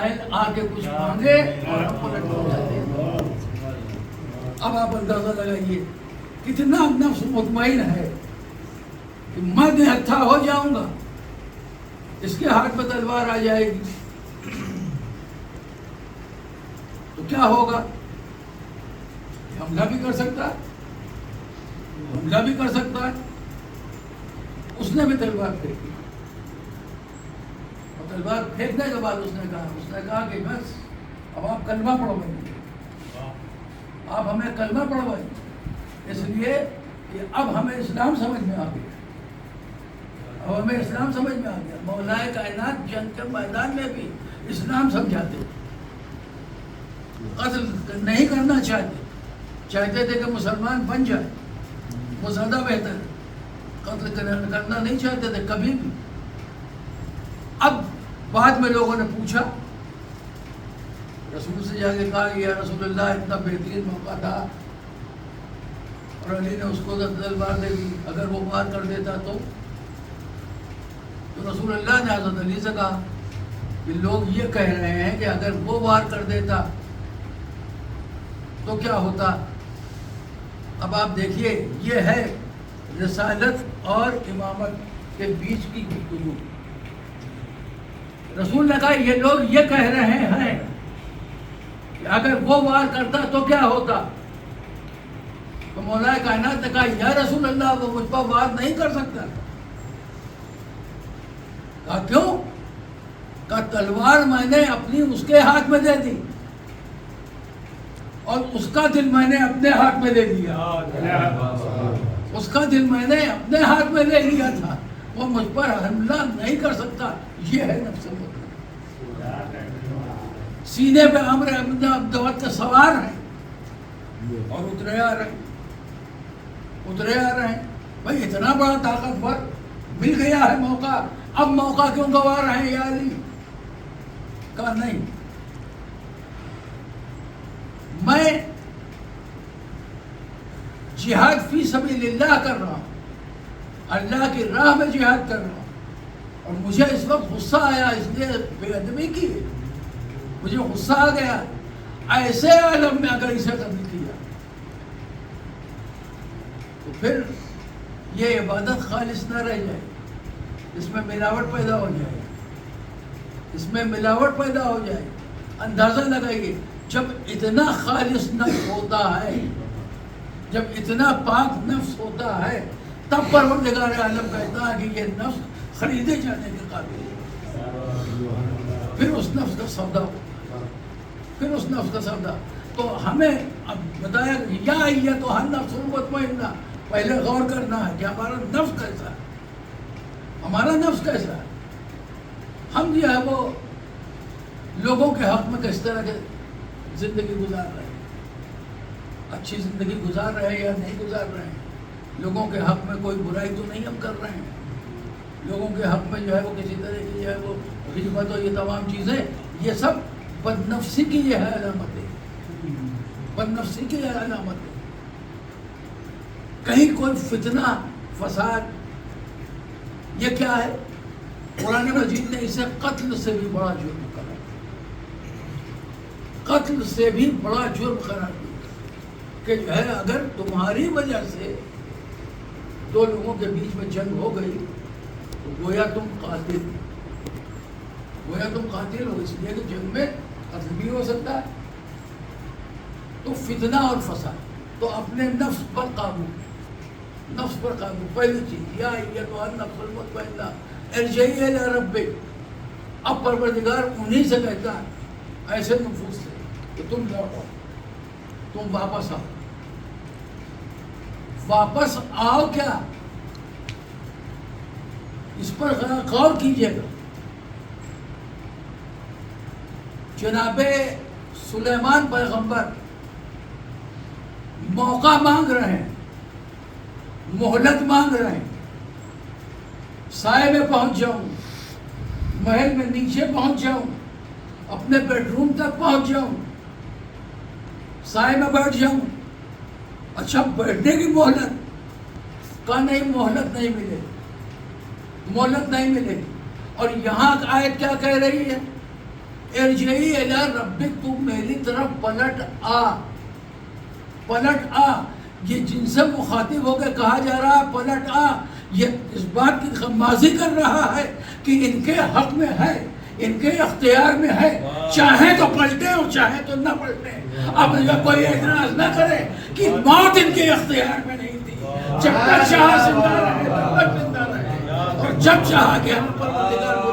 بہن آ کے کچھ مانگے اور ہم پلٹ ہو جاتے ہیں. اب آپ اندازہ لگائیے کتنا نفس مطمئن ہے کہ میں نہتھا ہو جاؤں گا، اس کے ہاتھ میں تلوار آ جائے گی تو کیا ہوگا؟ حملہ بھی کر سکتا ہے، حملہ بھی کر سکتا ہے. اس نے بھی تلوار پھینکی، اور تلوار پھینکنے کے بعد اس نے کہا کہ بس اب آپ کلمہ پڑھوائیں گے، آپ ہمیں کلمہ پڑھوائیں گے، اس لیے کہ اب ہمیں اسلام سمجھ میں آ گیا. اب ہمیں اسلام سمجھ میں آ گیا. مولا کائنات جنگ کے میدان میں بھی اسلام سمجھاتے، قتل نہیں کرنا چاہتے تھے کہ مسلمان بن جائے، وہ زیادہ بہتر ہے. قتل کرنا نہیں چاہتے تھے کبھی بھی. اب بعد میں لوگوں نے پوچھا، رسول سے جا کے کہا کہ یا رسول اللہ اتنا بہترین موقع تھا اور علی نے اس کو تلوار دے دی، اگر وہ وار کر دیتا تو رسول اللہ نے حضرت علی سے کہا کہ لوگ یہ کہہ رہے ہیں کہ اگر وہ وار کر دیتا تو کیا ہوتا. اب آپ دیکھیے یہ ہے رسالت اور امامت کے بیچ کی گفتگو. رسول نے کہا یہ لوگ یہ کہہ رہے ہیں کہ اگر وہ وار کرتا تو کیا ہوتا. تو مولا کائنات نے کہا یا رسول اللہ وہ مجھ پر وار نہیں کر سکتا. کہا کیوں؟ کہا تلوار میں نے اپنی اس کے ہاتھ میں دے دی اور اس کا دل میں نے اپنے ہاتھ میں دے دیا. اس کا دل میں نے اپنے ہاتھ میں لے لیا تھا، وہ مجھ پر حملہ نہیں کر سکتا. یہ ہے نفس مطمئن. سینے پہ امر عبدالوت کے سوار ہیں اور اترے آ رہے ہیں. بھائی اتنا بڑا طاقتور مل گیا ہے موقع، اب موقع کیوں گوا رہے ہیں یا علی؟ کہا نہیں، میں جہاد فی سبیل اللہ کر رہا ہوں، اللہ کی راہ میں جہاد کر رہا ہوں، اور مجھے اس وقت غصہ آیا، اس لیے بے ادبی کی، مجھے غصہ آ گیا. ایسے عالم میں اگر اسے قتل کیا تو پھر یہ عبادت خالص نہ رہ جائے، اس میں ملاوٹ پیدا ہو جائے، اس میں ملاوٹ پیدا ہو جائے. اندازہ لگائیے جب اتنا خالص نفس ہوتا ہے، جب اتنا پاک نفس ہوتا ہے، تب پروردگار عالم کہتا ہے کہ یہ نفس خریدے جانے کے قابل ہے. پھر اس نفس کا سودا ہوتا، پھر اس نفس کا سودا. تو ہمیں اب بتایا یا ایتھا النفس المطمئنہ، پہلے غور کرنا ہے کہ ہمارا نفس کیسا ہے، ہمارا نفس کیسا ہے. ہم جو ہے وہ لوگوں کے حق میں کس طرح کے زندگی گزار رہے ہیں، اچھی زندگی گزار رہے ہیں یا نہیں گزار رہے ہیں. لوگوں کے حق میں کوئی برائی تو نہیں ہم کر رہے ہیں. لوگوں کے حق میں جو ہے وہ کسی طرح کی جو ہے وہ غیبت اور یہ تمام چیزیں، یہ سب بد نفسی کی یہ ہے علامت ہے، بد نفسی کی یہ علامت ہے. کہیں کوئی فتنہ فساد، یہ کیا ہے؟ قرآن مجید نے اسے قتل سے بھی بڑا جرم قرار دیا، قتل سے بھی بڑا جرم قرار دیا کہ جو ہے اگر تمہاری وجہ سے دو لوگوں کے بیچ میں جنگ ہو گئی تو گویا تم قاتل ہو، اس لیے کہ جنگ میں قتل بھی ہو سکتا ہے. تو فتنہ اور فساد، تو اپنے نفس پر قابو، نفس پر قابو. پہلی چیز یا ایتھا النفس المطمئنہ ارجعی الی ربک. اب پروردگار انہی سے کہتا ہے ایسے نفوس سے کہ تم لوٹو، تم واپس آؤ. واپس آؤ کیا؟ اس پر غور کیجیے گا. جناب سلیمان پیغمبر موقع مانگ رہے ہیں، مہلت مانگ رہے ہیں. سائے میں پہنچ جاؤں، محل میں نیچے پہنچ جاؤں، اپنے بیڈ روم تک پہنچ جاؤں، سائے میں بیٹھ جاؤں. اچھا بیٹھنے کی مہلت کا نہیں، مہلت نہیں ملے، مہلت نہیں ملے. اور یہاں آیت کیا کہہ رہی ہے؟ ارجعی الی ربک، تو میری طرف پلٹ آ. یہ جن سے مخاطب ہو کے کہا جا رہا ہے پلٹ آ، یہ اس بات کی خمازی کر رہا ہے کہ ان کے حق میں ہے، ان کے اختیار میں ہے، چاہے تو پلٹے اور چاہے تو نہ پلٹے. اب کوئی اعتراض نہ کرے کہ موت ان کے اختیار میں نہیں تھی. جب تک چاہا زندہ رہے تب تک زندہ رہے، اور جب چاہا کہ ہم پروردگار کو